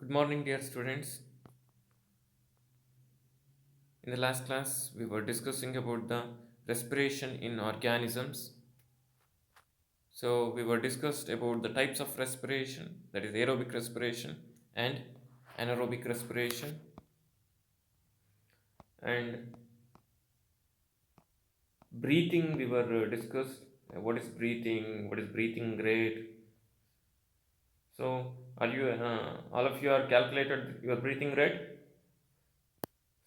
Good morning, dear students. In the last class, we were discussing about the respiration in organisms. So, we were discussed about the types of respiration, that is aerobic respiration and anaerobic respiration. And breathing, we were discussed what is breathing rate. So, are you all of you are calculated your breathing rate?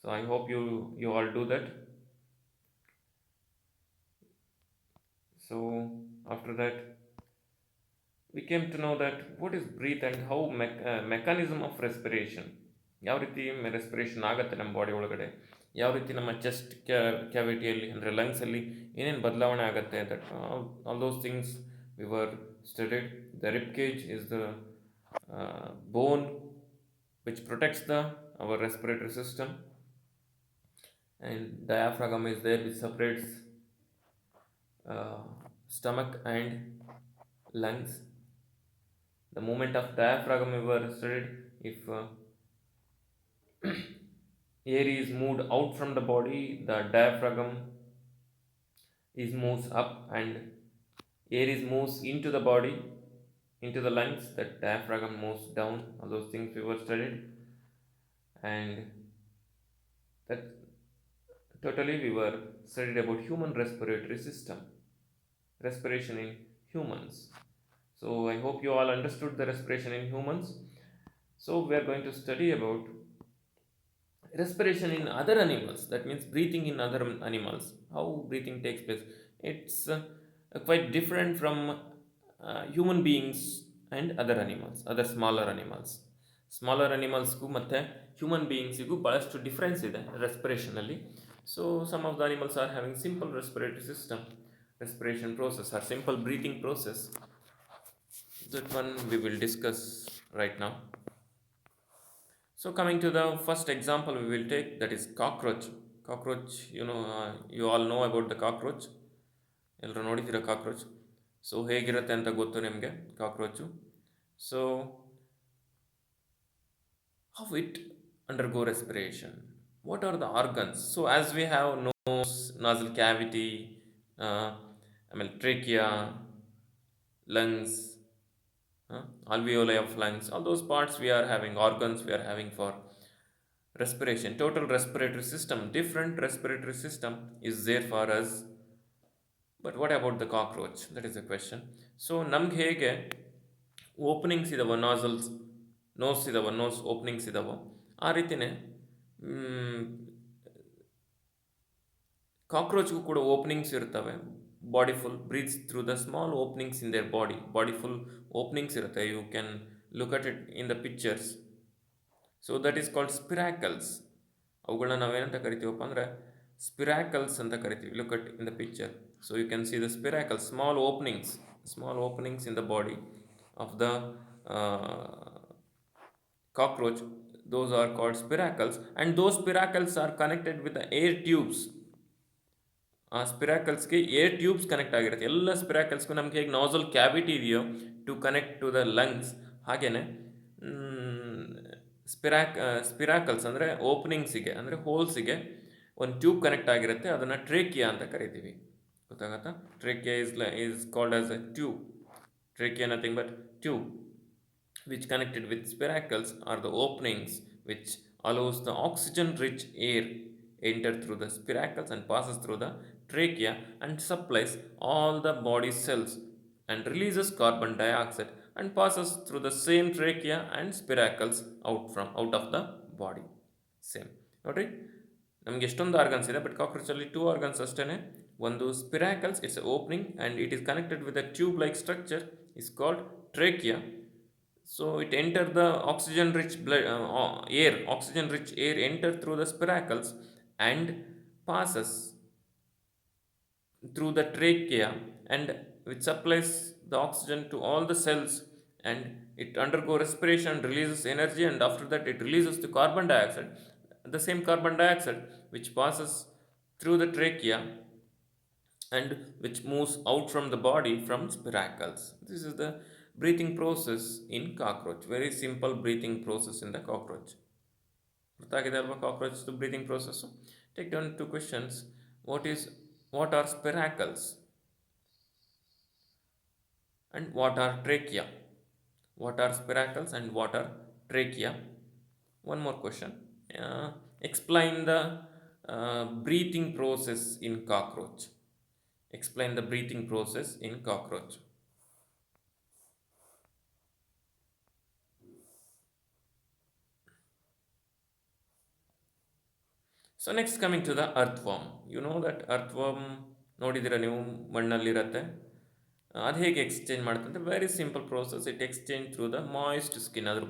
So, I hope you all do that. So, after that, we came to know that what is breathe and how mechanism of respiration ಯಾವ ರೀತಿ respiration ಆಗುತ್ತೆ ನಮ್ಮ body ಒಳಗಡೆ ಯಾವ ರೀತಿ ನಮ್ಮ chest ಕ್ಯಾವಿಟಿಯಲ್ಲಿ ಅಂದರೆ ಲಂಗ್ಸಲ್ಲಿ ಏನೇನು ಬದಲಾವಣೆ ಆಗುತ್ತೆ that all those things we were studied the rip cage is the bone which protects the our respiratory system, and diaphragm is there which separates uh, stomach and lungs. The movement of diaphragm we were studied if air is moved out from the body, the diaphragm is moves up, and air is moves into the body, into the lungs, that diaphragm moves down. All those things we were studied, and that totally we were studied about human respiratory system, respiration in humans. So I hope you all understood the respiration in humans. So we are going to study about respiration in other animals, that means breathing in other animals, how breathing takes place. It's quite different from human beings and other animals, other smaller animals. Smaller animalsಗೂ ಮತ್ತು human ಬೀಯಿಂಗ್ಸಿಗೂ ಭಾಳಷ್ಟು difference ಇದೆ ರೆಸ್ಪಿರೇಷನಲ್ಲಿ. So some of the animals are having simple respiratory system, respiration process or simple breathing process. That one we will discuss right now. So coming to the first example we will take, that is cockroach. Cockroach, you all know about the cockroach. ಎಲ್ಲರೂ ನೋಡಿದ್ದೀರಾ cockroach. So ಹೇಗಿರುತ್ತೆ ಅಂತ ಗೊತ್ತು ನಿಮಗೆ cockroach. So how it undergo respiration, what are the organs? So as we have nose, nasal cavity, ಆಮೇಲೆ trachea, lungs, alveoli of lungs, all those parts we are having, organs we are having for respiration. Total respiratory system, different respiratory system is there for us. But what about the cockroach? That is the question. So ನಮ್ಗೆ ಹೇಗೆ openings ಇದಾವೆ, nasals, nose ಇದಾವೆ, nose openings ಇದಾವೆ, ಆ ರೀತಿಯೇ ಕಾಕ್ರೋಚ್ಗೂ ಕೂಡ openings ಇರ್ತವೆ. Body full breathes through the small openings in their body full openings ಇರುತ್ತೆ. You can look at it in the pictures. So that is called spiracles. ಅವುಗಳನ್ನ ನಾವೇನಂತ ಕರಿತೀವಪ್ಪ ಅಂದರೆ ಸ್ಪಿರಾಕಲ್ಸ್ ಅಂತ ಕರಿತೀವಿ. Look at in the picture. So you can see the spiracles, small openings in the body of the cockroach. Those are called spiracles, and those spiracles are connected with the air tubes. ಆ ಸ್ಪಿರಾಕಲ್ಸ್ಗೆ air tubes connect ಆಗಿರುತ್ತೆ. ಎಲ್ಲ ಸ್ಪಿರಾಕಲ್ಸ್ಗೂ ನಮಗೆ ಹೇಗೆ nasal cavity ಇದೆಯೋ to connect to the lungs, ಹಾಗೆಯೇ spiracles ಅಂದರೆ ಓಪನಿಂಗ್ಸಿಗೆ, ಅಂದರೆ ಹೋಲ್ಸಿಗೆ ಒಂದು ಟ್ಯೂಬ್ ಕನೆಕ್ಟ್ ಆಗಿರುತ್ತೆ. ಅದನ್ನು ಟ್ರೇಕಿಯಾ ಅಂತ ಕರಿತೀವಿ. ಗೊತ್ತಾಗತ್ತಾ? Trachea is called as a tube. Trachea nothing but tube, which connected with spiracles are the openings which allows the oxygen rich air enter through the spiracles and passes through the trachea and supplies all the body cells and releases carbon dioxide and passes through the same trachea and spiracles out of the body. Same ನೋಡ್ರಿ, ನಮಗೆ ಎಷ್ಟೊಂದು organs ಇದೆ, but ಕಾಕ್ರೋಚಲ್ಲಿ 2 organs ಅಷ್ಟೇ. ಒಂದು spiracles, it's opening and it is connected with a tube like structure, is called trachea. So it enter the oxygen rich air enter through the spiracles and passes through the trachea, and which supplies the oxygen to all the cells, and it undergo respiration and releases energy, and after that it releases the carbon dioxide, the same carbon dioxide which passes through the trachea and which moves out from the body from spiracles. This is the breathing process in cockroach. Very simple breathing process in the cockroach. ಅರ್ಥ ಆಗಿದೆ ಅಲ್ವಾ cockroach breathing process. Take down two questions. What are spiracles and what are trachea? What are spiracles and what are trachea? One more question. Explain the breathing process in cockroach. Explain the breathing process in cockroach. So next, coming to the earthworm. You know that earthworm ನೋಡಿದ್ದೀರಾ ನೀವು, ಮಣ್ಣಲ್ಲಿರುತ್ತೆ. ಅದು ಹೇಗೆ exchange ಮಾಡುತ್ತೆ ಅಂದರೆ very simple process. It exchange through the moist skin. ಅದ್ರ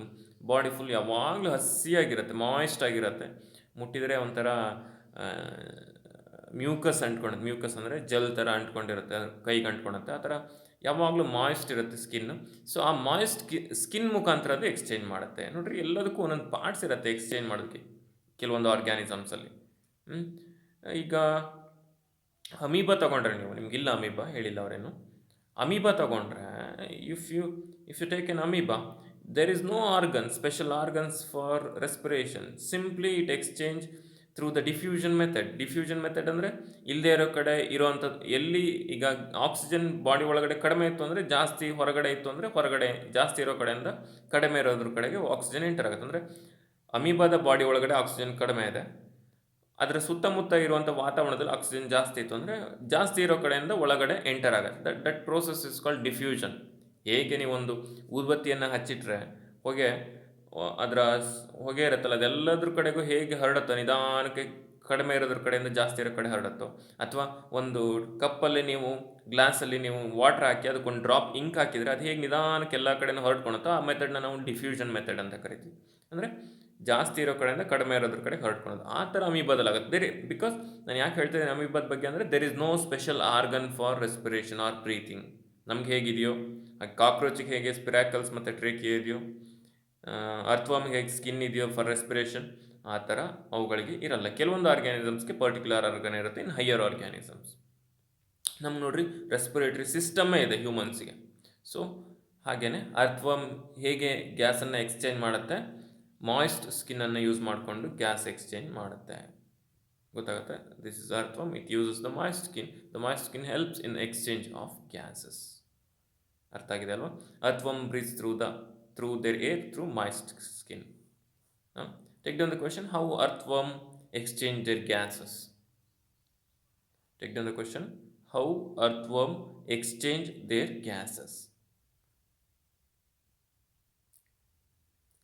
body full ಯಾವಾಗಲೂ ಹಸಿಯಾಗಿರುತ್ತೆ, moist ಆಗಿರುತ್ತೆ. ಮುಟ್ಟಿದರೆ ಒಂಥರ ಮ್ಯೂಕಸ್ ಅಂಟ್ಕೊಳುತ್ತೆ. ಮ್ಯೂಕಸ್ ಅಂದರೆ ಜೆಲ್ ಥರ ಅಂಟ್ಕೊಂಡಿರುತ್ತೆ, ಅದ್ರ ಕೈಗೆ ಅಂಟ್ಕೊಳುತ್ತೆ. ಆ ಥರ ಯಾವಾಗಲೂ ಮಾಯಿಸ್ಟ್ ಇರುತ್ತೆ ಸ್ಕಿನ್ನು. ಸೊ ಆ ಮಾಯಿಸ್ಟ್ ಸ್ಕಿನ್ ಮುಖಾಂತರ ಅದು ಎಕ್ಸ್ಚೇಂಜ್ ಮಾಡುತ್ತೆ. ನೋಡಿರಿ, ಎಲ್ಲದಕ್ಕೂ ಒಂದೊಂದು ಪಾರ್ಟ್ಸ್ ಇರುತ್ತೆ ಎಕ್ಸ್ಚೇಂಜ್ ಮಾಡೋದಕ್ಕೆ ಕೆಲವೊಂದು ಆರ್ಗ್ಯಾನಿಸಮ್ಸಲ್ಲಿ. ಈಗ ಅಮೀಬಾ ತೊಗೊಂಡ್ರೆ ನೀವು, ನಿಮಗಿಲ್ಲ ಅಮೀಬಾ, ಹೇಳಿಲ್ಲ ಅವರೇನು. ಅಮೀಬಾ ತಗೊಂಡ್ರೆ if you take an amoeba, there is no organ, special organs for respiration. Simply it exchange through the diffusion method. Diffusion method ಅಂದರೆ ಇಲ್ಲದೆ ಇರೋ ಕಡೆ ಇರೋವಂಥದ್ದು. ಎಲ್ಲಿ ಈಗ ಆಕ್ಸಿಜನ್ ಬಾಡಿ ಒಳಗಡೆ ಕಡಿಮೆ ಇತ್ತು ಅಂದರೆ ಜಾಸ್ತಿ, ಹೊರಗಡೆ ಇತ್ತು ಅಂದರೆ ಹೊರಗಡೆ, ಜಾಸ್ತಿ ಇರೋ ಕಡೆಯಿಂದ ಕಡಿಮೆ ಇರೋದ್ರ ಕಡೆಗೆ ಆಕ್ಸಿಜನ್ ಎಂಟರ್ ಆಗುತ್ತೆ. ಅಂದರೆ ಅಮೀಬಾದ ಬಾಡಿ ಒಳಗಡೆ ಆಕ್ಸಿಜನ್ ಕಡಿಮೆ ಇದೆ, ಅದರ ಸುತ್ತಮುತ್ತ ಇರುವಂಥ ವಾತಾವರಣದಲ್ಲಿ ಆಕ್ಸಿಜನ್ ಜಾಸ್ತಿ ಇತ್ತು ಅಂದರೆ ಜಾಸ್ತಿ ಇರೋ ಕಡೆಯಿಂದ ಒಳಗಡೆ ಎಂಟರ್ ಆಗುತ್ತೆ. That process is called diffusion. ಹೇಗೆ ನೀವೊಂದು ಊದುಬತ್ತಿಯನ್ನು ಹಚ್ಚಿಟ್ರೆ ಹೊಗೆ, ಅದರ ಹೊಗೆ ಇರುತ್ತಲ್ಲ, ಅದೆಲ್ಲದ್ರ ಕಡೆಗೂ ಹೇಗೆ ಹರಡುತ್ತೋ, ನಿಧಾನಕ್ಕೆ ಕಡಿಮೆ ಇರೋದ್ರ ಕಡೆಯಿಂದ ಜಾಸ್ತಿ ಇರೋ ಕಡೆ ಹರಡುತ್ತೋ, ಅಥವಾ ಒಂದು ಕಪ್ಪಲ್ಲಿ ನೀವು, ಗ್ಲಾಸಲ್ಲಿ ನೀವು ವಾಟರ್ ಹಾಕಿ ಅದಕ್ಕೊಂದು ಡ್ರಾಪ್ ಇಂಕ್ ಹಾಕಿದರೆ ಅದು ಹೇಗೆ ನಿಧಾನಕ್ಕೆ ಎಲ್ಲ ಕಡೆನೂ ಹೊರಡ್ಕೊಳುತ್ತೋ ಆ ಮೆಥಡ್ನ ನಾವು ಡಿಫ್ಯೂಷನ್ ಮೆಥಡ್ ಅಂತ ಕರಿತೀವಿ. ಅಂದರೆ ಜಾಸ್ತಿ ಇರೋ ಕಡೆಯಿಂದ ಕಡಿಮೆ ಇರೋದ್ರ ಕಡೆ ಹೊರಡ್ಕೊಳೋದು. ಆ ಥರ ಅಮೀಬಾದಲ್ಲಾಗುತ್ತೆ. ಬಿಕಾಸ್ ನಾನು ಯಾಕೆ ಹೇಳ್ತಿದ್ದೀನಿ ಅಮೀಬಾದ ಬಗ್ಗೆ ಅಂದರೆ there is no special organ for respiration or breathing. ನಮ್ಗೆ ಹೇಗಿದೆಯೋ, ಕಾಕ್ರೋಚಿಗೆ ಹೇಗೆ ಸ್ಪಿರಾಕಲ್ಸ್ ಮತ್ತು ಟ್ರೇಕಿಯಾ ಇದೆಯೋ, ಅರ್ಥವಾಮ್ಗೆ ಹೇಗೆ ಸ್ಕಿನ್ ಇದೆಯೋ ಫಾರ್ ರೆಸ್ಪಿರೇಷನ್, ಆ ಥರ ಅವುಗಳಿಗೆ ಇರಲ್ಲ. ಕೆಲವೊಂದು ಆರ್ಗ್ಯಾನಿಸಮ್ಸ್ಗೆ ಪರ್ಟಿಕ್ಯುಲರ್ ಆರ್ಗನ್ ಇರುತ್ತೆ, ಇನ್ ಹೈಯರ್ ಆರ್ಗ್ಯಾನಿಸಮ್ಸ್. ನಮ್ಗೆ ನೋಡ್ರಿ, ರೆಸ್ಪಿರೇಟರಿ ಸಿಸ್ಟಮ್ಮೇ ಇದೆ ಹ್ಯೂಮನ್ಸಿಗೆ. ಸೊ ಹಾಗೆಯೇ ಅರ್ಥವಾಮ್ ಹೇಗೆ ಗ್ಯಾಸನ್ನು ಎಕ್ಸ್ಚೇಂಜ್ ಮಾಡುತ್ತೆ, ಮಾಯಿಸ್ಟ್ ಸ್ಕಿನ್ನನ್ನು ಯೂಸ್ ಮಾಡಿಕೊಂಡು ಗ್ಯಾಸ್ ಎಕ್ಸ್ಚೇಂಜ್ ಮಾಡುತ್ತೆ. ಗೊತ್ತಾಗುತ್ತೆ? This is earthworm. It uses the moist skin. The moist skin helps in exchange of gases. ಅರ್ಥ ಆಗಿದೆ ಅಲ್ವಾ? Earthworm breathes through their air through moist skin. Take down the question, how earthworm exchange their gases. Take down the question, how earthworm exchange their gases.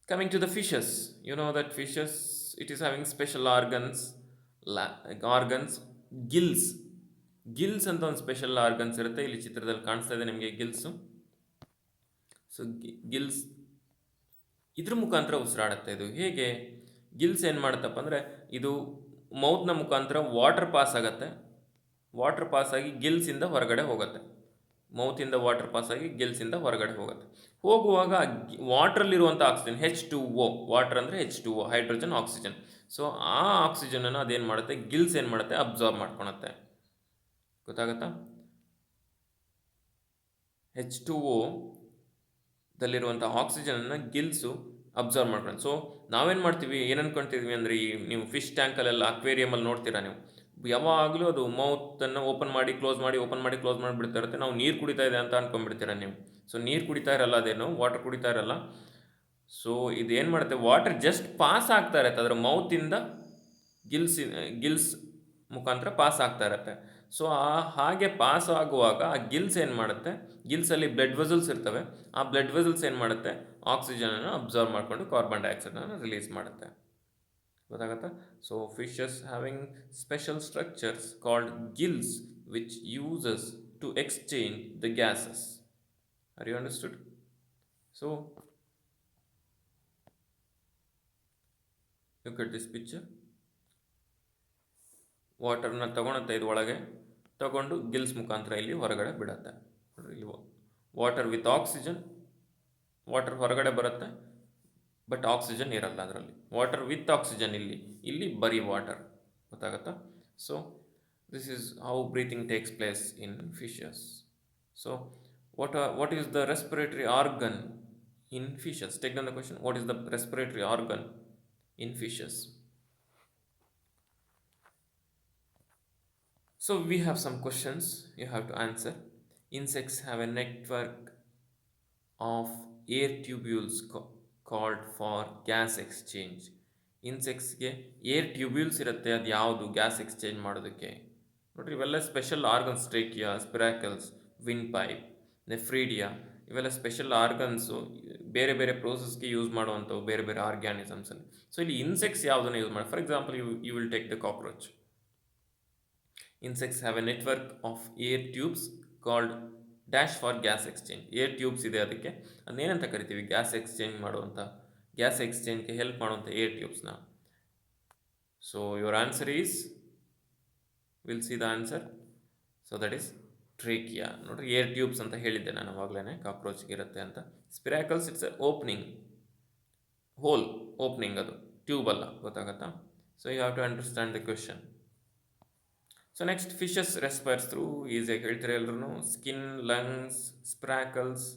Coming to the fishes, you know that fishes, it is having special organs, gills ಅಂತ ಒಂದು special organs ಇರುತ್ತೆ. ಇಲ್ಲಿ ಚಿತ್ರದಲ್ಲಿ ಕಾಣಿಸ್ತಾ ಇದೆ ನಿಮಗೆ ಗಿಲ್ಸು. So Gilles ಇದ್ರ ಮುಖಾಂತರ ಉಸಿರಾಡುತ್ತೆ. ಇದು ಹೇಗೆ? ಗಿಲ್ಸ್ ಏನು ಮಾಡುತ್ತಪ್ಪ ಅಂದರೆ, ಇದು ಮೌತ್ನ ಮುಖಾಂತರ ವಾಟರ್ ಪಾಸ್ ಆಗುತ್ತೆ. ವಾಟರ್ ಪಾಸ್ ಆಗಿ ಗಿಲ್ಸಿಂದ ಹೊರಗಡೆ ಹೋಗುತ್ತೆ. ಮೌತಿಂದ ವಾಟರ್ ಪಾಸ್ ಆಗಿ ಗಿಲ್ಸಿಂದ ಹೊರಗಡೆ ಹೋಗುತ್ತೆ. ಹೋಗುವಾಗ ವಾಟ್ರಲ್ಲಿರುವಂಥ ಆಕ್ಸಿಜನ್, H2O, ವಾಟರ್ ಅಂದರೆ H2O, ಹೈಡ್ರೋಜನ್, ಆಕ್ಸಿಜನ್. ಸೊ ಆ ಆಕ್ಸಿಜನನ್ನು ಅದೇನು ಮಾಡುತ್ತೆ, ಗಿಲ್ಸ್ ಏನು ಮಾಡುತ್ತೆ, ಅಬ್ಸಾರ್ಬ್ ಮಾಡ್ಕೊಳುತ್ತೆ. ಗೊತ್ತಾಗುತ್ತಾ? H2O ದಲ್ಲಿರುವಂಥ ಆಕ್ಸಿಜನನ್ನು ಗಿಲ್ಸು ಅಬ್ಸರ್ವ್ ಮಾಡ್ಕೊಂಡು. ಸೊ ನಾವೇನು ಮಾಡ್ತೀವಿ, ಏನು ಅಂದ್ಕೊಳ್ತಿದ್ವಿ ಅಂದರೆ, ಈ ನೀವು ಫಿಶ್ ಟ್ಯಾಂಕಲ್ಲೆಲ್ಲ ಅಕ್ವೇರಿಯಮಲ್ಲಿ ನೋಡ್ತೀರಾ ನೀವು, ಯಾವಾಗಲೂ ಅದು ಮೌತನ್ನು ಓಪನ್ ಮಾಡಿ ಕ್ಲೋಸ್ ಮಾಡಿ ಓಪನ್ ಮಾಡಿ ಕ್ಲೋಸ್ ಮಾಡಿಬಿಡ್ತಾ ಇರುತ್ತೆ. ನಾವು ನೀರು ಕುಡಿತಾ ಇದೆ ಅಂತ ಅಂದ್ಕೊಂಡ್ಬಿಡ್ತೀರ ನೀವು. ಸೊ ನೀರು ಕುಡಿತಾ ಇರಲ್ಲ, ಅದೇನು ವಾಟರ್ ಕುಡಿತಾ ಇರಲ್ಲ. ಸೊ ಇದೇನು ಮಾಡುತ್ತೆ, ವಾಟರ್ ಜಸ್ಟ್ ಪಾಸ್ ಆಗ್ತಾ ಇರುತ್ತೆ, ಅದರ ಮೌತಿಂದ ಗಿಲ್ಸ್ ಮುಖಾಂತರ ಪಾಸ್ ಆಗ್ತಾ ಇರುತ್ತೆ. ಸೊ ಹಾಗೆ ಪಾಸ್ ಆಗುವಾಗ ಆ ಗಿಲ್ಸ್ ಏನು ಮಾಡುತ್ತೆ, ಗಿಲ್ಸಲ್ಲಿ ಬ್ಲಡ್ ವೆಸಲ್ಸ್ ಇರ್ತವೆ. ಆ ಬ್ಲಡ್ ವೆಸಲ್ಸ್ ಏನು ಮಾಡುತ್ತೆ, ಆಕ್ಸಿಜನನ್ನು ಅಬ್ಸರ್ವ್ ಮಾಡಿಕೊಂಡು ಕಾರ್ಬನ್ ಡೈಆಕ್ಸೈಡನ್ನು ರಿಲೀಸ್ ಮಾಡುತ್ತೆ. ಗೊತ್ತಾಗುತ್ತಾ? So fishes having special structures called gills which uses to exchange the gases. Are you understood? So look at this picture. ವಾಟರ್ನ ತಗೊಳುತ್ತೆ, ಇದು ಒಳಗೆ ತಗೊಂಡು ಗಿಲ್ಸ್ ಮುಖಾಂತರ ಇಲ್ಲಿ ಹೊರಗಡೆ ಬಿಡುತ್ತೆ. ಇಲ್ಲಿ ವಾಟರ್ ವಿತ್ ಆಕ್ಸಿಜನ್, ವಾಟರ್ ಹೊರಗಡೆ ಬರುತ್ತೆ, ಬಟ್ ಆಕ್ಸಿಜನ್ ಇರಲ್ಲ ಅದರಲ್ಲಿ. ವಾಟರ್ ವಿತ್ ಆಕ್ಸಿಜನ್ ಇಲ್ಲಿ ಬರೀ ವಾಟರ್. ಗೊತ್ತಾಗುತ್ತಾ? So this is how breathing takes place in fishes. So What is the respiratory organ in fishes? Take down the question. What is the respiratory organ in fishes? So we have some questions you have to answer. Insects have a network of air tubules called for gas exchange. ಇನ್ಸೆಕ್ಟ್ಸ್ಗೆ air tubules ಇರುತ್ತೆ, ಅದು ಯಾವುದು gas exchange ಮಾಡೋದಕ್ಕೆ. ನೋಡ್ರಿ, ಇವೆಲ್ಲ special organs. Trachea, spiracles, windpipe, nephridia, ಇವೆಲ್ಲ special organs, ಬೇರೆ ಬೇರೆ ಪ್ರೋಸೆಸ್ಗೆ ಯೂಸ್ ಮಾಡುವಂಥವು ಬೇರೆ ಬೇರೆ ಆರ್ಗ್ಯಾನಿಸಮ್ಸಲ್ಲಿ. ಸೊ ಇಲ್ಲಿ ಇನ್ಸೆಕ್ಟ್ಸ್ ಯಾವುದನ್ನು ಯೂಸ್ ಮಾಡಿ, for example you will take the cockroach. Insects have a network of air tubes called dash for gas exchange. Air tubes ಇದೆ, ಅದಕ್ಕೆ ಅದನ್ನೇನಂತ ಕರಿತೀವಿ? ಗ್ಯಾಸ್ ಎಕ್ಸ್ಚೇಂಜ್ ಮಾಡುವಂಥ, ಗ್ಯಾಸ್ ಎಕ್ಸ್ಚೇಂಜ್ಗೆ ಹೆಲ್ಪ್ ಮಾಡುವಂಥ ಏರ್ ಟ್ಯೂಬ್ಸ್ನ. So your answer is, will see the answer. So that is trachea. ನೋಡ್ರಿ, air tubes ಅಂತ ಹೇಳಿದ್ದೆ ನಾನು ಅವಾಗಲೇ, ಕಾಕ್ರೋಚ್ಗೆ ಇರುತ್ತೆ ಅಂತ. Spiracles, it's a opening, hole opening, ಅದು ಟ್ಯೂಬ್ ಅಲ್ಲ, ಗೊತ್ತಾಗತ್ತಾ? So you have to understand the question. So next, fishes respires through, ಈಸಿಯಾಗಿ ಹೇಳ್ತಾರೆ ಎಲ್ಲರೂ, skin, lungs, spiracles,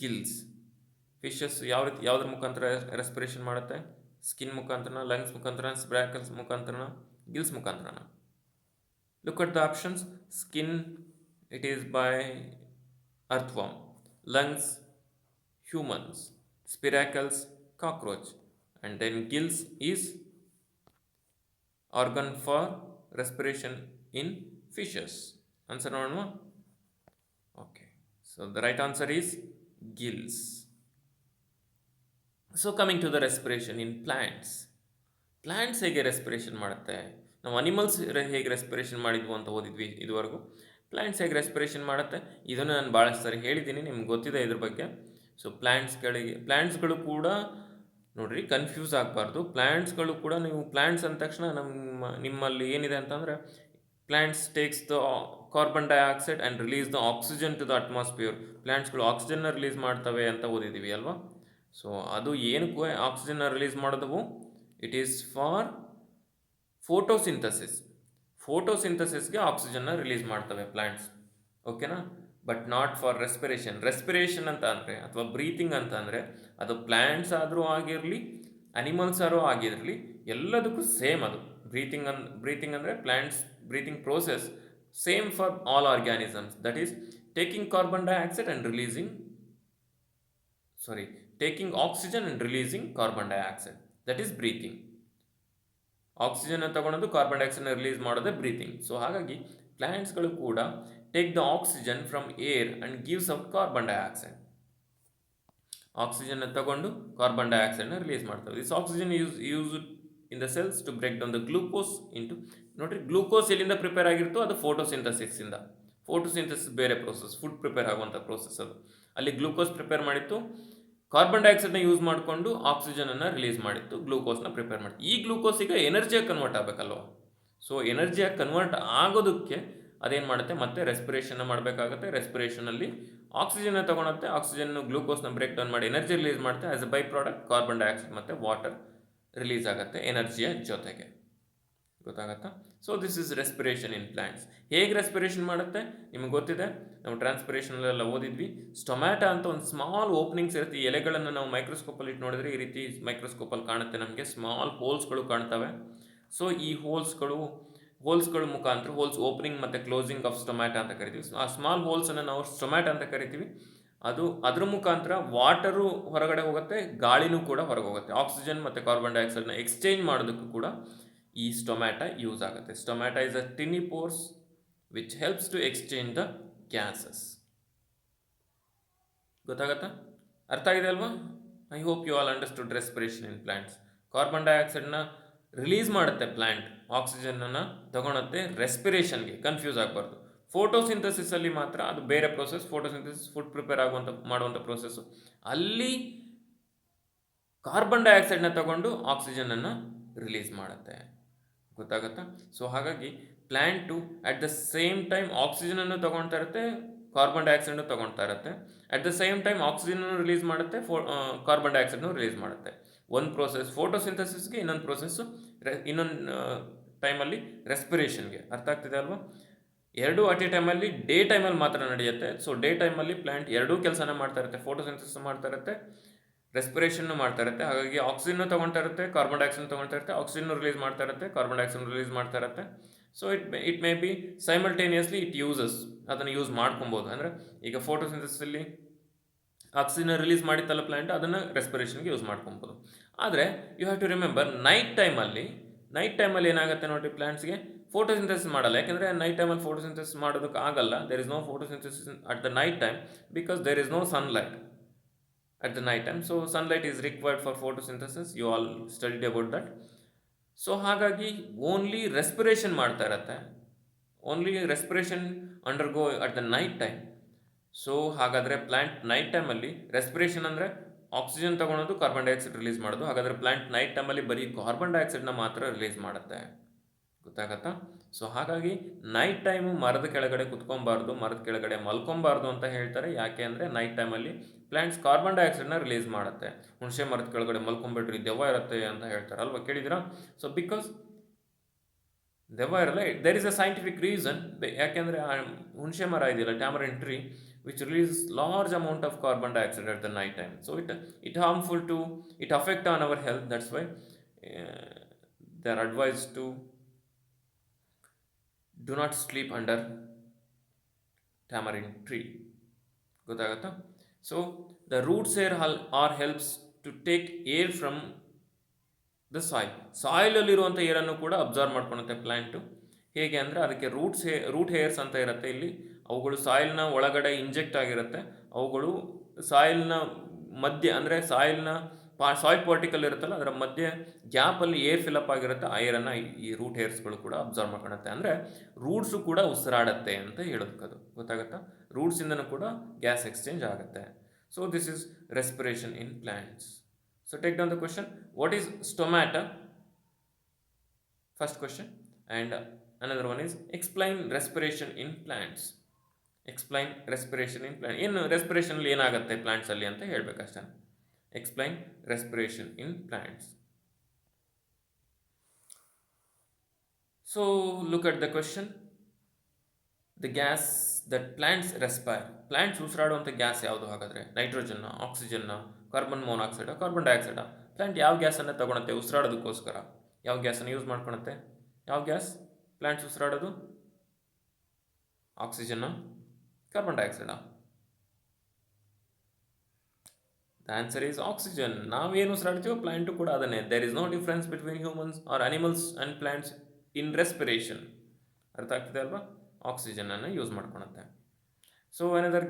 Gilles. Fishes ಯಾವುದ್ರ ಮುಖಾಂತರ ರೆಸ್ಪಿರೇಷನ್ ಮಾಡುತ್ತೆ? ಸ್ಕಿನ್ ಮುಖಾಂತರನ, ಲಂಗ್ಸ್ ಮುಖಾಂತರ, ಸ್ಪ್ರಾಕಲ್ಸ್ ಮುಖಾಂತರನ, ಗಿಲ್ಸ್ ಮುಖಾಂತರನ? Look at the options. Skin, it is by earthworm. Lungs, humans. Spiracles, cockroach. And then gills is organ for respiration in fishes. Answer no? Okay. So the right answer is gills. So coming to the respiration in plants. Plants ಹೇಗೆ respiration ಮಾಡುತ್ತೆ? ನಾವು animals ಹೇಗೆ respiration ಮಾಡಿದ್ವು ಅಂತ ಓದಿದ್ವಿ ಇದುವರೆಗೂ. Plants ಹೇಗೆ respiration ಮಾಡುತ್ತೆ ಇದನ್ನು ನಾನು ಭಾಳಷ್ಟು ಸಾರಿ ಹೇಳಿದ್ದೀನಿ, ನಿಮ್ಗೆ ಗೊತ್ತಿದೆ ಇದ್ರ ಬಗ್ಗೆ. ಸೊ ಪ್ಲ್ಯಾಂಟ್ಸ್ಗಳು ಕೂಡ ನೋಡಿರಿ, ಕನ್ಫ್ಯೂಸ್ ಆಗಬಾರ್ದು. ಪ್ಲ್ಯಾಂಟ್ಸ್ಗಳು ಕೂಡ, ನೀವು ಪ್ಲ್ಯಾಂಟ್ಸ್ ಅಂದ ತಕ್ಷಣ ನಿಮ್ಮಲ್ಲಿ ಏನಿದೆ ಅಂತಂದರೆ, plants takes the carbon dioxide and release the oxygen to the atmosphere. ಪ್ಲ್ಯಾಂಟ್ಸ್ಗಳು ಆಕ್ಸಿಜನ್ನ ರಿಲೀಸ್ ಮಾಡ್ತವೆ ಅಂತ ಓದಿದ್ದೀವಿ ಅಲ್ವಾ? ಸೊ ಅದು ಏನಕ್ಕೂ ಆಕ್ಸಿಜನ್ನ ರಿಲೀಸ್ ಮಾಡೋದವು? It is for photosynthesis. ಫೋಟೋಸಿಂಥಸಿಸ್ಗೆ ಆಕ್ಸಿಜನ್ನ ರಿಲೀಸ್ ಮಾಡ್ತವೆ ಪ್ಲ್ಯಾಂಟ್ಸ್, ಓಕೆನಾ? But not for respiration. Respiration ಅಂತ ಅಂದರೆ, ಅಥವಾ ಬ್ರೀತಿಂಗ್ ಅಂತ ಅಂದರೆ, ಅದು ಪ್ಲ್ಯಾಂಟ್ಸ್ ಆದರೂ ಆಗಿರಲಿ, ಅನಿಮಲ್ಸ್ ಆದರೂ ಆಗಿರಲಿ, ಎಲ್ಲದಕ್ಕೂ ಸೇಮ್ ಅದು. ಬ್ರೀತಿಂಗ್ ಅಂದರೆ plants breathing process same for all organisms. That is taking carbon dioxide and taking oxygen and releasing carbon dioxide. That is breathing. Oxygen ತಗೊಳೋದು, ಕಾರ್ಬನ್ ಡೈಆಕ್ಸೈಡ್ನ ರಿಲೀಸ್ ಮಾಡೋದೇ ಬ್ರೀತಿಂಗ್. ಸೊ ಹಾಗಾಗಿ ಪ್ಲ್ಯಾಂಟ್ಸ್ಗಳು ಕೂಡ take the oxygen from air and gives out carbon dioxide. ಆಕ್ಸಿಜನ್ನ ತಗೊಂಡು carbon ಡೈಆಕ್ಸೈಡ್ನ release ಮಾಡ್ತವೆ. This oxygen used in the cells to break down the glucose into. ನೋಡಿರಿ, ಗ್ಲೂಕೋಸ್ ಎಲ್ಲಿಂದ ಪ್ರಿಪೇರ್ ಆಗಿರ್ತೋ ಅದು ಫೋಟೋಸಿಂಥಸಿಸ್ಸಿಂದ. ಫೋಟೋಸಿಂಥಸಿಸ್ ಬೇರೆ ಪ್ರೋಸೆಸ್, ಫುಡ್ ಪ್ರಿಪೇರ್ ಆಗುವಂಥ ಪ್ರೋಸೆಸ್ ಅದು. ಅಲ್ಲಿ ಗ್ಲೂಕೋಸ್ ಪ್ರಿಪೇರ್ ಮಾಡಿತ್ತು, ಕಾರ್ಬನ್ ಡೈಆಕ್ಸೈಡ್ನ ಯೂಸ್ ಮಾಡಿಕೊಂಡು ಆಕ್ಸಿಜನನ್ನು ರಿಲೀಸ್ ಮಾಡಿತ್ತು, ಗ್ಲೂಕೋಸ್ನ ಪ್ರಿಪೇರ್ ಮಾಡಿತ್ತು. ಈ ಗ್ಲೂಕೋಸಿಗೆ ಎನರ್ಜಿಯಾಗಿ ಕನ್ವರ್ಟ್ ಆಗಬೇಕಲ್ವ? ಸೊ ಎನರ್ಜಿಯಾಗಿ ಕನ್ವರ್ಟ್ ಆಗೋದಕ್ಕೆ ಅದೇನು ಮಾಡುತ್ತೆ, ಮತ್ತೆ ರೆಸ್ಪಿರೇಷನ್ನ ಮಾಡಬೇಕಾಗುತ್ತೆ. ರೆಸ್ಪಿರೇಷನಲ್ಲಿ ಆಕ್ಸಿಜನ್ನ ತೊಗೊಳುತ್ತೆ, ಆಕ್ಸಿಜನ್ನು ಗ್ಲೂಕೋಸ್ನ ಬ್ರೇಕ್ ಡೌನ್ ಮಾಡಿ ಎನರ್ಜಿ ರಿಲೀಸ್ ಮಾಡುತ್ತೆ. As a by product carbon dioxide ಮತ್ತು ವಾಟರ್ ರಿಲೀಸ್ ಆಗುತ್ತೆ ಎನರ್ಜಿಯ ಜೊತೆಗೆ, ಗೊತ್ತಾಗತ್ತಾ? So this is respiration in plants. ಹೇಗೆ ರೆಸ್ಪಿರೇಷನ್ ಮಾಡುತ್ತೆ ನಿಮಗೆ ಗೊತ್ತಿದೆ, ನಾವು ಟ್ರಾನ್ಸ್ಪಿರೇಷನಲ್ಲೆಲ್ಲ ಓದಿದ್ವಿ. ಸ್ಟೊಮ್ಯಾಟಾ ಅಂತ ಒಂದು ಸ್ಮಾಲ್ ಓಪನಿಂಗ್ಸ್ ಇರುತ್ತೆ. ಈ ಎಲೆಗಳನ್ನು ನಾವು ಮೈಕ್ರೋಸ್ಕೋಪಲ್ಲಿ ಇಟ್ಟು ನೋಡಿದ್ರೆ ಈ ರೀತಿ ಮೈಕ್ರೋಸ್ಕೋಪಲ್ಲಿ ಕಾಣುತ್ತೆ, ನಮಗೆ ಸ್ಮಾಲ್ ಹೋಲ್ಸ್ಗಳು ಕಾಣ್ತವೆ. ಸೊ ಈ ಹೋಲ್ಸ್ಗಳು ಮುಖಾಂತರ, ಹೋಲ್ಸ್ ಓಪನಿಂಗ್ ಮತ್ತು ಕ್ಲೋಸಿಂಗ್ ಆಫ್ ಸ್ಟೊಮ್ಯಾಟಾ ಅಂತ ಕರಿತೀವಿ. ಆ ಸ್ಮಾಲ್ ಹೋಲ್ಸನ್ನು ನಾವು ಸ್ಟೊಮ್ಯಾಟಾ ಅಂತ ಕರಿತೀವಿ. ಅದ್ರ ಮುಖಾಂತರ ವಾಟರು ಹೊರಗಡೆ ಹೋಗುತ್ತೆ, ಗಾಳಿನೂ ಕೂಡ ಹೊರಗೆ ಹೋಗುತ್ತೆ. ಆಕ್ಸಿಜನ್ ಮತ್ತು ಕಾರ್ಬನ್ ಡೈಆಕ್ಸೈಡ್ನ ಎಕ್ಸ್ಚೇಂಜ್ ಮಾಡೋದಕ್ಕೂ ಕೂಡ ಈ ಸ್ಟೊಮ್ಯಾಟಾ ಯೂಸ್ ಆಗುತ್ತೆ. Stomata is a tiny pores which helps to exchange the gases. ಗೊತ್ತಾಗತ್ತಾ? ಅರ್ಥ ಆಗಿದೆ ಅಲ್ವಾ? I hope you all understood respiration in plants. Carbon ಡೈಆಕ್ಸೈಡ್ನ ರಿಲೀಸ್ ಮಾಡುತ್ತೆ ಪ್ಲ್ಯಾಂಟ್, ಆಕ್ಸಿಜನನ್ನು ತಗೊಳುತ್ತೆ ರೆಸ್ಪಿರೇಷನ್ಗೆ. ಕನ್ಫ್ಯೂಸ್ ಆಗಬಾರ್ದು. ಫೋಟೋಸಿಂಥಸಿಸಲ್ಲಿ ಮಾತ್ರ ಅದು ಬೇರೆ ಪ್ರೋಸೆಸ್. ಫೋಟೋಸಿಂಥಸಿಸ್ ಫುಡ್ ಪ್ರಿಪೇರ್ ಮಾಡುವಂಥ ಪ್ರೋಸೆಸ್ಸು. ಅಲ್ಲಿ ಕಾರ್ಬನ್ ಡೈಆಕ್ಸೈಡ್ನ ತಗೊಂಡು ಆಕ್ಸಿಜನನ್ನು ರಿಲೀಸ್ ಮಾಡುತ್ತೆ, ಗೊತ್ತಾಗತ್ತಾ? ಸೊ ಹಾಗಾಗಿ plant at the same time ಆಕ್ಸಿಜನನ್ನು ತೊಗೊಳ್ತಾ ಇರುತ್ತೆ, ಕಾರ್ಬನ್ ಡೈಆಕ್ಸೈಡ್ನು ತೊಗೊಳ್ತಾ ಇರುತ್ತೆ. ಅಟ್ ದ ಸೇಮ್ ಟೈಮ್ ಆಕ್ಸಿಜನನ್ನು ರಿಲೀಸ್ ಮಾಡುತ್ತೆ, ಕಾರ್ಬನ್ ಡೈಆಕ್ಸೈಡ್ನು ರಿಲೀಸ್ ಮಾಡುತ್ತೆ. ಒಂದು ಪ್ರೋಸೆಸ್ ಫೋಟೋಸಿಂಥಸಿಸ್ಗೆ, ಇನ್ನೊಂದು ಪ್ರೋಸೆಸ್ಸು ಇನ್ನೊಂದು ಟೈಮಲ್ಲಿ ರೆಸ್ಪಿರೇಷನ್ಗೆ. ಅರ್ಥ ಆಗ್ತಿದೆ ಅಲ್ವಾ? ಎರಡೂ ಅಟ್ ಎ ಟೈಮಲ್ಲಿ ಡೇ ಟೈಮಲ್ಲಿ ಮಾತ್ರ ನಡೆಯುತ್ತೆ. ಸೊ ಡೇ ಟೈಮಲ್ಲಿ ಪ್ಲ್ಯಾಂಟ್ ಎರಡೂ ಕೆಲಸನ ಮಾಡ್ತಾ ಇರುತ್ತೆ, ಫೋಟೋಸಿಂಥಸಿಸ್ ಮಾಡ್ತಾ ಇರುತ್ತೆ, ರೆಸ್ಪಿರೇಷನ್ನು ಮಾಡ್ತಾ ಇರುತ್ತೆ. ಹಾಗಾಗಿ ಆಕ್ಸಿಜನ್ನು ತೊಗೊಳ್ತಾ ಇರುತ್ತೆ, ಕಾರ್ಬನ್ ಡೈಆಕ್ಸೈಡ್ ತೊಗೊಳ್ತಾ ಇರುತ್ತೆ, ಆಕ್ಸಿಜನ್ ರಿಲೀಸ್ ಮಾಡ್ತಾ ಇರುತ್ತೆ, ಕಾರ್ಬನ್ ಡೈಆಕ್ಸೈಡ್ ರಿಲೀಸ್ ಮಾಡ್ತಾ ಇರುತ್ತೆ. So it may be simultaneously it uses, ಅದನ್ನು ಯೂಸ್ ಮಾಡ್ಕೊಬೋದು. ಅಂದರೆ ಈಗ ಫೋಟೋಸಿಂಥಸಿಸಲ್ಲಿ ಆಕ್ಸಿಜನ್ ರಿಲೀಸ್ ಮಾಡಿತ್ತಲ್ಲ ಪ್ಲ್ಯಾಂಟ್, ಅದನ್ನು ರೆಸ್ಪಿರೇಷನ್ಗೆ ಯೂಸ್ ಮಾಡ್ಕೊಬೋದು. ಆದರೆ you have to remember night ಟೈಮಲ್ಲಿ ಏನಾಗುತ್ತೆ ನೋಡಿ, ಪ್ಲ್ಯಾಂಟ್ಸ್ಗೆ ಫೋಟೋಸಿಂಥಸಿಸ್ ಮಾಡಲ್ಲ. ಯಾಕೆಂದರೆ ನೈಟ್ ಟೈಮಲ್ಲಿ ಫೋಟೋಸಿಂಥಸಿಸ್ ಮಾಡೋದಕ್ಕೆ ಆಗಲ್ಲ. There is no photosynthesis at the night time because there is no sunlight at the night time. So sunlight is required for photosynthesis, you all studied about that. So ಹಾಗಾಗಿ only respiration ಮಾಡ್ತಾ ಇರತ್ತೆ, only respiration undergo at the night time. So ಹಾಗಾದರೆ plant night ಟೈಮಲ್ಲಿ respiration ಅಂದರೆ oxygen ತೊಗೊಳೋದು, carbon dioxide release ಮಾಡೋದು. ಹಾಗಾದರೆ plant night ಟೈಮಲ್ಲಿ ಬರೀ ಕಾರ್ಬನ್ ಡೈಆಕ್ಸೈಡ್ನ ಮಾತ್ರ ರಿಲೀಸ್ ಮಾಡುತ್ತೆ. ಗೊತ್ತಾಗತ್ತಾ? ಸೊ ಹಾಗಾಗಿ ನೈಟ್ ಟೈಮು ಮರದ ಕೆಳಗಡೆ ಕುತ್ಕೊಬಾರ್ದು, ಮರದ ಕೆಳಗಡೆ ಮಲ್ಕೊಬಾರ್ದು ಅಂತ ಹೇಳ್ತಾರೆ. ಯಾಕೆ ಅಂದರೆ ನೈಟ್ ಟೈಮಲ್ಲಿ ಪ್ಲ್ಯಾಂಟ್ಸ್ ಕಾರ್ಬನ್ ಡೈಆಕ್ಸೈಡ್ನ ರಿಲೀಸ್ ಮಾಡುತ್ತೆ. ಹುಣಸೆ ಮರದ ಕೆಳಗಡೆ ಮಲ್ಕೊಂಬಿಟ್ರಿ ದೆವ್ವ ಇರುತ್ತೆ ಅಂತ ಹೇಳ್ತಾರೆ ಅಲ್ವಾ, ಕೇಳಿದಿರಾ? ಸೊ ಬಿಕಾಸ್ ದೆವ್ವ ಇರಲ್ಲ, there is a scientific reason. ಯಾಕೆಂದರೆ ಹುಣಸೆ ಮರ ಇದೆಯಲ್ಲ, tamarind tree, which release large amount of carbon dioxide at the night time. So it harmful to, it affect on our health. That's why they are advised to do not sleep under tamarind tree. ಗೊತ್ತಾಗತ್ತಾ? So the roots are helps to take air from the ಸಾಯಿಲಲ್ಲಿರುವಂಥ ಏರನ್ನು ಕೂಡ absorb ಮಾಡ್ಕೊಳುತ್ತೆ plant. ಹೇಗೆ ಅಂದರೆ ಅದಕ್ಕೆ root hairs ಅಂತ ಇರುತ್ತೆ ಇಲ್ಲಿ. ಅವುಗಳು ಸಾಯಿಲ್ನ ಒಳಗಡೆ ಇಂಜೆಕ್ಟ್ ಆಗಿರುತ್ತೆ. ಅವುಗಳು ಸಾಯಿಲ್ನ ಮಧ್ಯೆ, ಅಂದರೆ ಸಾಯಿಲ್ ಪಾರ್ಟಿಕಲ್ ಇರುತ್ತಲ್ಲ, ಅದರ ಮಧ್ಯೆ ಗ್ಯಾಪಲ್ಲಿ ಏರ್ ಫಿಲಪ್ ಆಗಿರುತ್ತೆ. ಆ ಏರನ್ನು ಈ ರೂಟ್ ಹೇರ್ಸ್ಗಳು ಕೂಡ ಅಬ್ಸರ್ವ್ ಮಾಡ್ಕೊಳುತ್ತೆ. ಅಂದರೆ ರೂಟ್ಸು ಕೂಡ ಉಸಿರಾಡತ್ತೆ ಅಂತ ಹೇಳೋದಕ್ಕದು. ಗೊತ್ತಾಗುತ್ತಾ? ರೂಟ್ಸಿಂದನೂ ಕೂಡ ಗ್ಯಾಸ್ ಎಕ್ಸ್ಚೇಂಜ್ ಆಗುತ್ತೆ. So this is respiration in plants. So take down the question, what is stomata? First question. And another one is explain respiration in plants. Explain respiration in plant. ಏನು ರೆಸ್ಪಿರೇಷನಲ್ಲಿ ಏನಾಗುತ್ತೆ ಪ್ಲ್ಯಾಂಟ್ಸಲ್ಲಿ ಅಂತ ಹೇಳಬೇಕಷ್ಟೇ. Explain respiration in plants. So look at the question. The gas that plants respire. Plants ಉಸಿರಾಡುವಂಥ gas ಯಾವುದು ಹಾಗಾದರೆ? ನೈಟ್ರೋಜನ್ನ, ಆಕ್ಸಿಜನ್ನ, ಕಾರ್ಬನ್ ಮೊನಾಕ್ಸೈಡ, ಕಾರ್ಬನ್ ಡೈಆಕ್ಸೈಡ? ಪ್ಲ್ಯಾಂಟ್ ಯಾವ ಗ್ಯಾಸನ್ನು ತಗೊಳುತ್ತೆ ಉಸಿರಾಡೋದಕ್ಕೋಸ್ಕರ? ಯಾವ ಗ್ಯಾಸನ್ನು ಯೂಸ್ ಮಾಡ್ಕೊಳುತ್ತೆ? ಯಾವ ಗ್ಯಾಸ್ ಪ್ಲ್ಯಾಂಟ್ಸ್ ಉಸಿರಾಡೋದು? ಆಕ್ಸಿಜನ್ನ, ಕಾರ್ಬನ್ ಡೈಆಕ್ಸೈಡ? The answer is oxygen. ನಾವೇನು ಉಸಿರಾಡ್ತೀವೋ ಪ್ಲ್ಯಾಂಟು ಕೂಡ ಅದನ್ನೇ. There is no difference between humans or animals and plants in respiration. ಅರ್ಥ ಆಗ್ತಿದೆ ಅಲ್ವಾ? ಆಕ್ಸಿಜನನ್ನು ಯೂಸ್ ಮಾಡ್ಕೊಳುತ್ತೆ. So another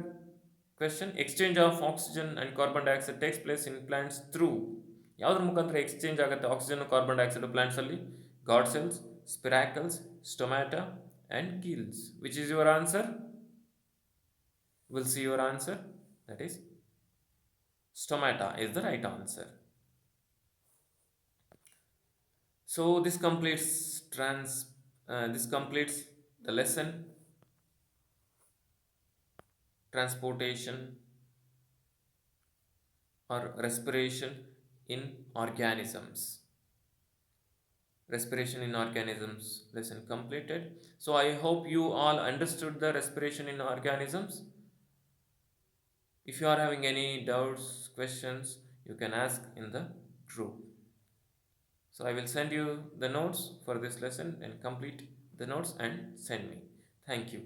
question, exchange of oxygen and carbon dioxide takes place in plants through. ಯಾವುದ್ರ ಮುಖಾಂತರ ಎಕ್ಸ್ಚೇಂಜ್ ಆಗುತ್ತೆ ಆಕ್ಸಿಜನ್ ಕಾರ್ಬನ್ ಡೈಆಕ್ಸೈಡ್ ಪ್ಲ್ಯಾಂಟ್ಸಲ್ಲಿ? Guard cells, spiracles, stomata and gills. Which is your answer? We'll see your answer. That is stomata is the right answer. So this completes the lesson, transportation or respiration in organisms. Respiration in organisms lesson completed. So I hope you all understood the respiration in organisms. If you are having any doubts, questions, you can ask in the group. So I will send you the notes for this lesson, and complete the notes and send me. Thank you.